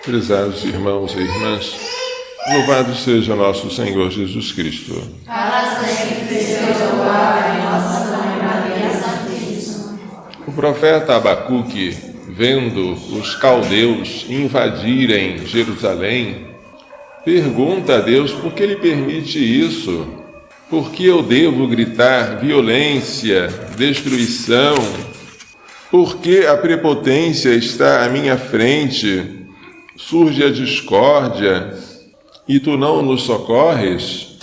Prezados irmãos e irmãs, louvado seja nosso Senhor Jesus Cristo. Para sempre seja louvado em nossa Mãe Maria Santíssima. O profeta Abacuque, vendo os caldeus invadirem Jerusalém, pergunta a Deus por que ele permite isso. Por que eu devo gritar violência, destruição? Por que a prepotência está à minha frente? Surge a discórdia e tu não nos socorres?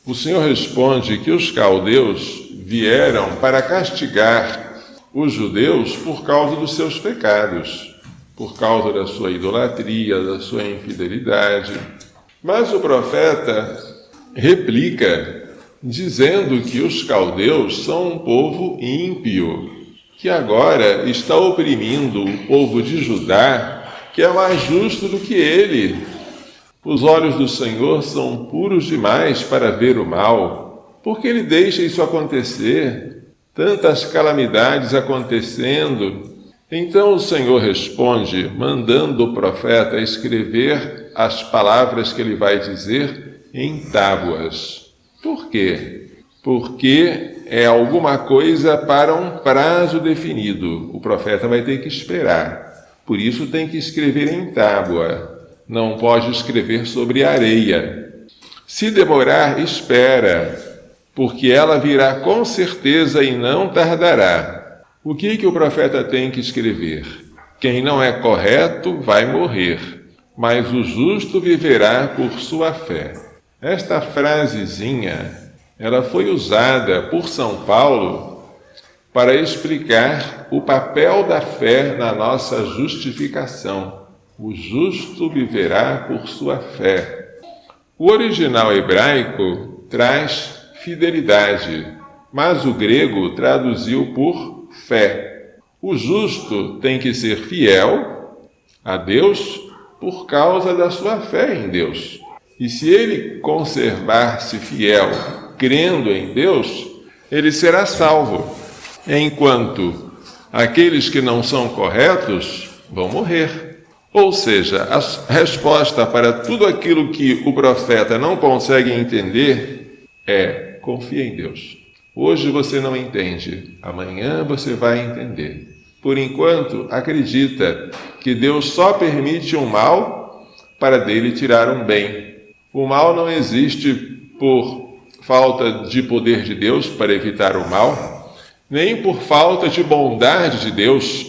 O Senhor responde que os caldeus vieram para castigar os judeus por causa dos seus pecados, por causa da sua idolatria, da sua infidelidade. Mas o profeta replica, dizendo que os caldeus são um povo ímpio, que agora está oprimindo o povo de Judá, que é mais justo do que ele. Os olhos do Senhor são puros demais para ver o mal. Por que ele deixa isso acontecer? Tantas calamidades acontecendo. Então o Senhor responde, mandando o profeta escrever as palavras que ele vai dizer em tábuas. Por quê? Porque é alguma coisa para um prazo definido. O profeta vai ter que esperar. Por isso tem que escrever em tábua. Não pode escrever sobre areia. Se demorar, espera, porque ela virá com certeza e não tardará. O que o profeta tem que escrever? Quem não é correto vai morrer, mas o justo viverá por sua fé. Esta frasezinha, ela foi usada por São Paulo para explicar o papel da fé na nossa justificação. O justo viverá por sua fé. O original hebraico traz fidelidade, mas o grego traduziu por fé. O justo tem que ser fiel a Deus por causa da sua fé em Deus. E se ele conservar-se fiel, crendo em Deus, ele será salvo. Enquanto aqueles que não são corretos vão morrer. Ou seja, a resposta para tudo aquilo que o profeta não consegue entender é: confia em Deus. Hoje você não entende, amanhã você vai entender. Por enquanto, acredita que Deus só permite um mal para dele tirar um bem. O mal não existe por falta de poder de Deus para evitar o mal, nem por falta de bondade de Deus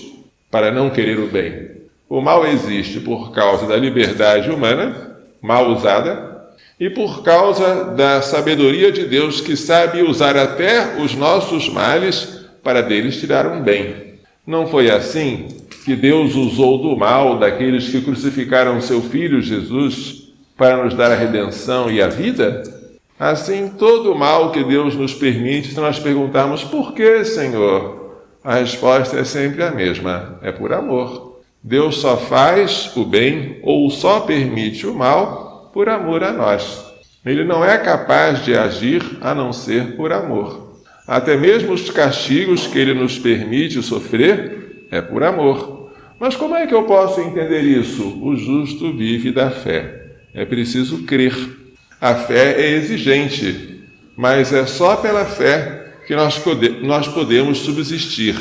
para não querer o bem. O mal existe por causa da liberdade humana, mal usada, e por causa da sabedoria de Deus, que sabe usar até os nossos males para deles tirar um bem. Não foi assim que Deus usou do mal daqueles que crucificaram seu Filho Jesus para nos dar a redenção e a vida? Assim, todo o mal que Deus nos permite, se nós perguntarmos por que, Senhor, a resposta é sempre a mesma: é por amor. Deus só faz o bem ou só permite o mal por amor a nós. Ele não é capaz de agir a não ser por amor. Até mesmo os castigos que ele nos permite sofrer é por amor. Mas como é que eu posso entender isso? O justo vive da fé. É preciso crer. A fé é exigente, mas é só pela fé que nós podemos subsistir.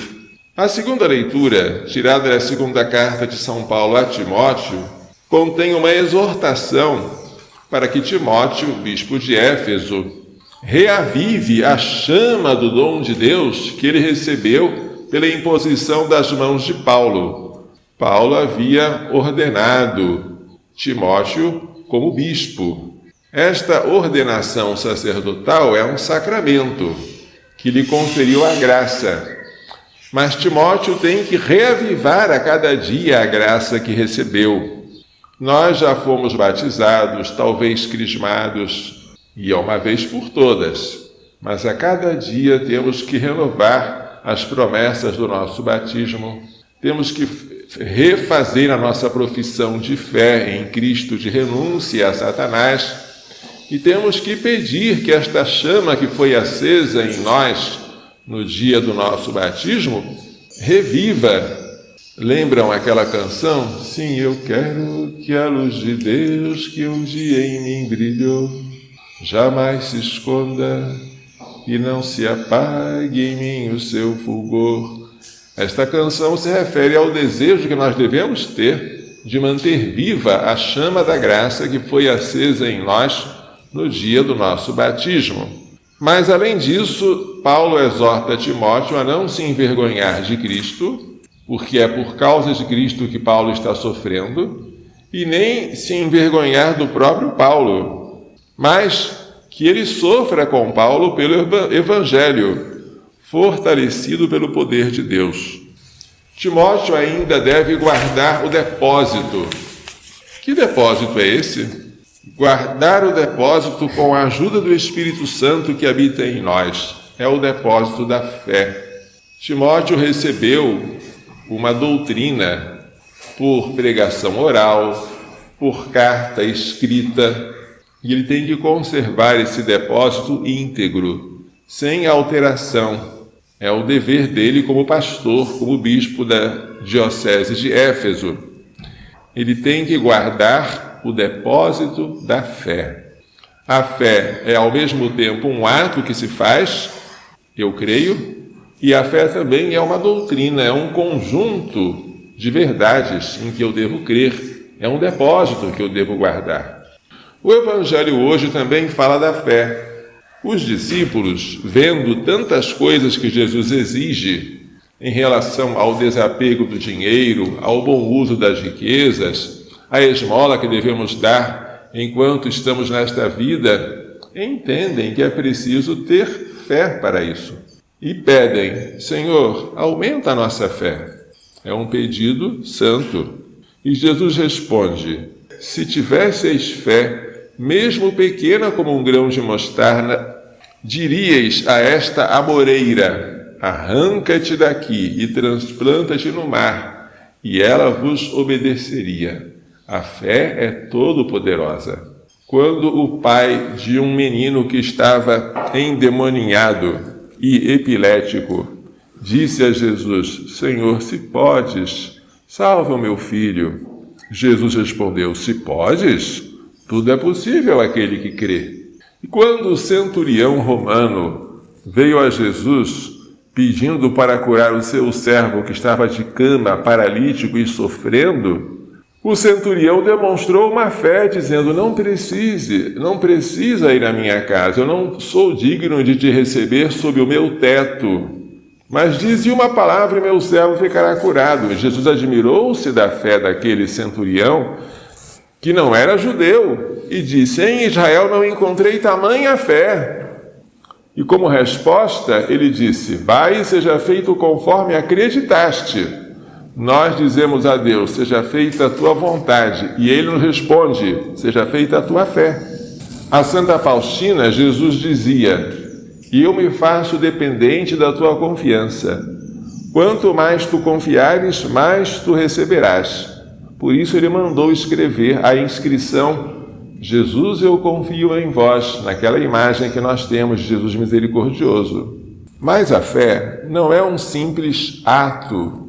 A segunda leitura, tirada da segunda carta de São Paulo a Timóteo, contém uma exortação para que Timóteo, bispo de Éfeso, reavive a chama do dom de Deus que ele recebeu pela imposição das mãos de Paulo. Paulo havia ordenado Timóteo como bispo. Esta ordenação sacerdotal é um sacramento que lhe conferiu a graça. Mas Timóteo tem que reavivar a cada dia a graça que recebeu. Nós já fomos batizados, talvez crismados, e é uma vez por todas. Mas a cada dia temos que renovar as promessas do nosso batismo. Temos que refazer a nossa profissão de fé em Cristo, de renúncia a Satanás. E temos que pedir que esta chama que foi acesa em nós no dia do nosso batismo reviva Lembram aquela canção? Sim, eu quero que a luz de Deus que um dia em mim brilhou jamais se esconda e não se apague em mim o seu fulgor. Esta canção se refere ao desejo que nós devemos ter de manter viva a chama da graça que foi acesa em nós no dia do nosso batismo. Mas, além disso, Paulo exorta Timóteo a não se envergonhar de Cristo, porque é por causa de Cristo que Paulo está sofrendo, e nem se envergonhar do próprio Paulo, mas que ele sofra com Paulo pelo Evangelho, fortalecido pelo poder de Deus. Timóteo ainda deve guardar o depósito. Que depósito é esse? Guardar o depósito com a ajuda do Espírito Santo que habita em nós. É o depósito da fé. Timóteo recebeu uma doutrina por pregação oral, por carta escrita, e ele tem que conservar esse depósito íntegro, sem alteração. É o dever dele como pastor, como bispo da diocese de Éfeso. Ele tem que guardar o depósito da fé. A fé é ao mesmo tempo um ato que se faz, eu creio, e a fé também é uma doutrina, é um conjunto de verdades em que eu devo crer, é um depósito que eu devo guardar. O Evangelho hoje também fala da fé. Os discípulos, vendo tantas coisas que Jesus exige em relação ao desapego do dinheiro, ao bom uso das riquezas, à esmola que devemos dar enquanto estamos nesta vida, entendem que é preciso ter fé para isso. E pedem, Senhor, aumenta a nossa fé. É um pedido santo. E Jesus responde, se tivesseis fé, mesmo pequena como um grão de mostarda, diríeis a esta amoreira, arranca-te daqui e transplanta-te no mar, e ela vos obedeceria. A fé é todo-poderosa. Quando o pai de um menino que estava endemoniado e epilético disse a Jesus, Senhor, se podes, salva o meu filho. Jesus respondeu, se podes, tudo é possível àquele que crê. E quando o centurião romano veio a Jesus pedindo para curar o seu servo que estava de cama, paralítico e sofrendo, o centurião demonstrou uma fé, dizendo, não precisa ir à minha casa, eu não sou digno de te receber sob o meu teto. Mas dize uma palavra e meu servo ficará curado. E Jesus admirou-se da fé daquele centurião, que não era judeu, e disse, em Israel não encontrei tamanha fé. E como resposta, ele disse, vai e seja feito conforme acreditaste. Nós dizemos a Deus, seja feita a tua vontade, e ele nos responde, seja feita a tua fé. A Santa Faustina, Jesus dizia, eu me faço dependente da tua confiança. Quanto mais tu confiares, mais tu receberás. Por isso ele mandou escrever a inscrição, Jesus, eu confio em vós, naquela imagem que nós temos de Jesus misericordioso. Mas a fé não é um simples ato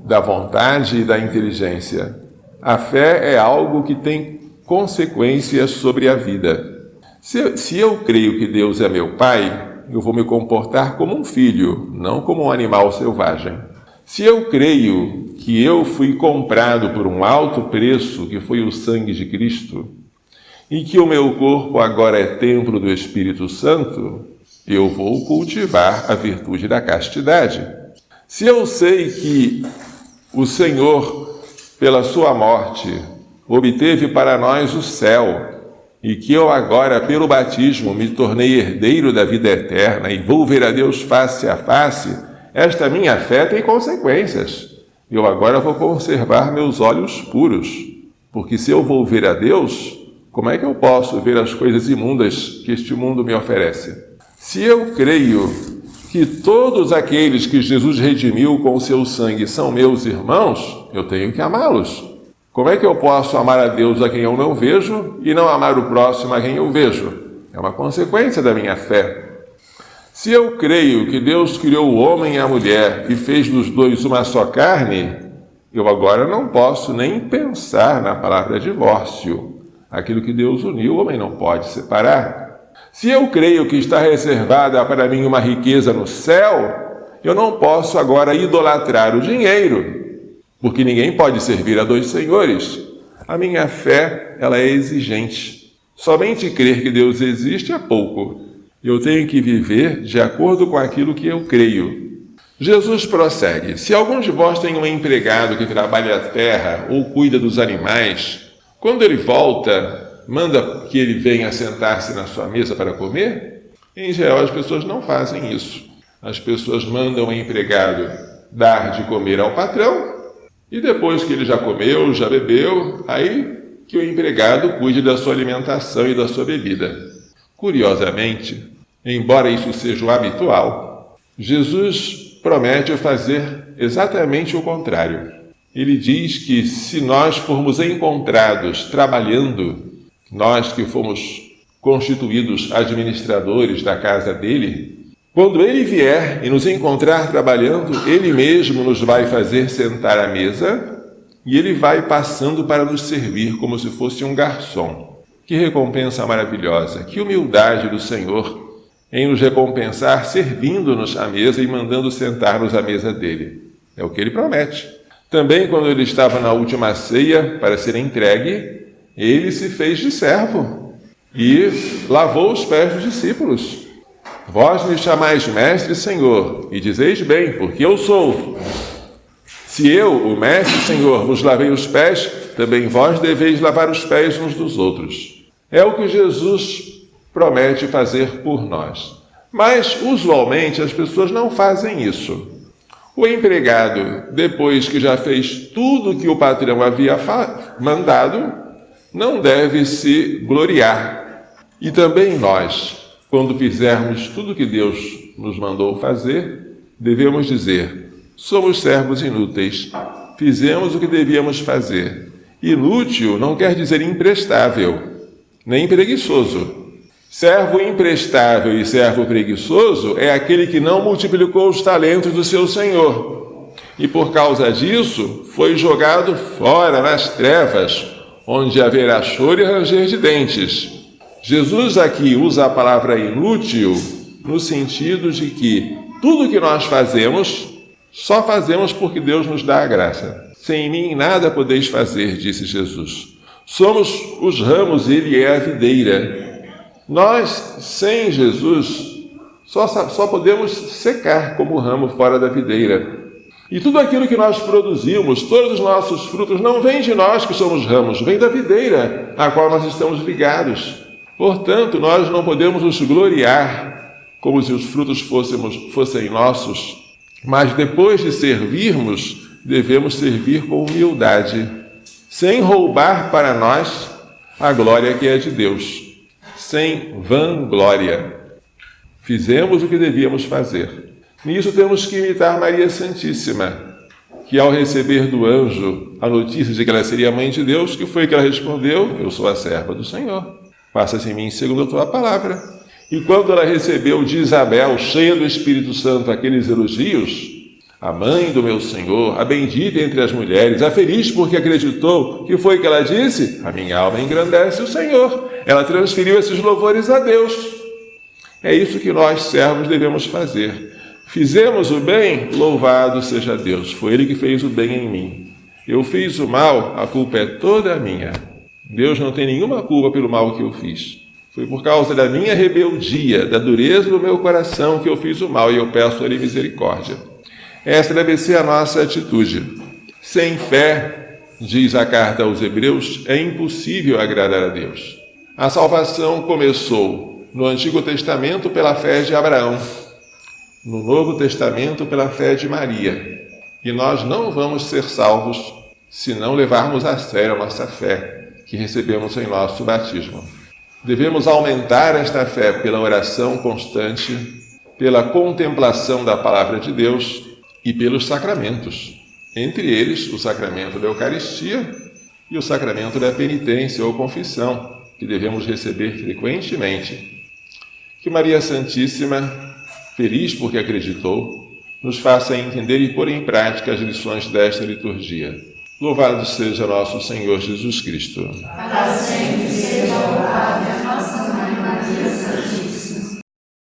da vontade e da inteligência. A fé é algo que tem consequências sobre a vida. Se eu creio que Deus é meu Pai, eu vou me comportar como um filho, não como um animal selvagem. Se eu creio que eu fui comprado por um alto preço, que foi o sangue de Cristo, e que o meu corpo agora é templo do Espírito Santo, eu vou cultivar a virtude da castidade. Se eu sei que o Senhor, pela sua morte, obteve para nós o céu, e que eu agora, pelo batismo, me tornei herdeiro da vida eterna e vou ver a Deus face a face, esta minha fé tem consequências. Eu agora vou conservar meus olhos puros, porque se eu vou ver a Deus, como é que eu posso ver as coisas imundas que este mundo me oferece? Se eu creio que todos aqueles que Jesus redimiu com o seu sangue são meus irmãos, eu tenho que amá-los. Como é que eu posso amar a Deus a quem eu não vejo e não amar o próximo a quem eu vejo? É uma consequência da minha fé. Se eu creio que Deus criou o homem e a mulher e fez dos dois uma só carne, Eu agora não posso nem pensar na palavra divórcio. Aquilo que Deus uniu, o homem não pode separar. Se eu creio que está reservada para mim uma riqueza no céu, eu não posso agora idolatrar o dinheiro, porque ninguém pode servir a dois senhores. A minha fé, ela é exigente. Somente crer que Deus existe é pouco. Eu tenho que viver de acordo com aquilo que eu creio. Jesus prossegue: se algum de vós tem um empregado que trabalha a terra ou cuida dos animais, quando ele volta, manda que ele venha sentar-se na sua mesa para comer? Em geral, as pessoas não fazem isso. As pessoas mandam o empregado dar de comer ao patrão e depois que ele já comeu, já bebeu, aí que o empregado cuide da sua alimentação e da sua bebida. Curiosamente, embora isso seja o habitual, Jesus promete fazer exatamente o contrário. Ele diz que se nós formos encontrados trabalhando, nós que fomos constituídos administradores da casa dele, quando ele vier e nos encontrar trabalhando, ele mesmo nos vai fazer sentar à mesa e ele vai passando para nos servir como se fosse um garçom. Que recompensa maravilhosa, que humildade do Senhor em nos recompensar servindo-nos à mesa e mandando sentar-nos à mesa dele. É o que ele promete. Também, quando ele estava na última ceia para ser entregue, ele se fez de servo e lavou os pés dos discípulos. Vós me chamais mestre e senhor, e dizeis bem, porque eu sou. Se eu, o mestre e senhor, vos lavei os pés, também vós deveis lavar os pés uns dos outros. É o que Jesus promete fazer por nós. Mas, usualmente, as pessoas não fazem isso. O empregado, depois que já fez tudo que o patrão havia mandado, não deve se gloriar. E também nós, quando fizermos tudo que Deus nos mandou fazer, devemos dizer: somos servos inúteis, fizemos o que devíamos fazer. Inútil não quer dizer imprestável, nem preguiçoso. Servo imprestável e servo preguiçoso é aquele que não multiplicou os talentos do seu senhor. E por causa disso, foi jogado fora nas trevas, onde haverá choro e ranger de dentes. Jesus aqui usa a palavra inútil no sentido de que tudo que nós fazemos, só fazemos porque Deus nos dá a graça. Sem mim nada podeis fazer, disse Jesus. Somos os ramos, ele é a videira. Nós, sem Jesus, só podemos secar como o ramo fora da videira. E tudo aquilo que nós produzimos, todos os nossos frutos, não vem de nós que somos ramos, vem da videira a qual nós estamos ligados. Portanto, nós não podemos nos gloriar como se os frutos fossem nossos, mas depois de servirmos, devemos servir com humildade, sem roubar para nós a glória que é de Deus. Sem vanglória. Fizemos o que devíamos fazer. Nisso temos que imitar Maria Santíssima, que ao receber do anjo a notícia de que ela seria mãe de Deus, que foi que ela respondeu: eu sou a serva do Senhor. Faça-se em mim segundo a tua palavra. E quando ela recebeu de Isabel, cheia do Espírito Santo, aqueles elogios: a mãe do meu Senhor, a bendita entre as mulheres, a feliz porque acreditou, que foi que ela disse? A minha alma engrandece o Senhor. Ela transferiu esses louvores a Deus. É isso que nós, servos, devemos fazer. Fizemos o bem, louvado seja Deus. Foi Ele que fez o bem em mim. Eu fiz o mal, a culpa é toda minha. Deus não tem nenhuma culpa pelo mal que eu fiz. Foi por causa da minha rebeldia, da dureza do meu coração que eu fiz o mal, e eu peço a Ele misericórdia. Essa deve ser a nossa atitude. Sem fé, diz a carta aos Hebreus, é impossível agradar a Deus. A salvação começou no Antigo Testamento pela fé de Abraão, no Novo Testamento pela fé de Maria. E nós não vamos ser salvos se não levarmos a sério a nossa fé que recebemos em nosso batismo. Devemos aumentar esta fé pela oração constante, pela contemplação da palavra de Deus e pelos sacramentos. Entre eles, o sacramento da Eucaristia e o sacramento da penitência ou confissão, que devemos receber frequentemente. Que Maria Santíssima, feliz porque acreditou, nos faça entender e pôr em prática as lições desta liturgia. Louvado seja nosso Senhor Jesus Cristo. Para sempre seja louvado.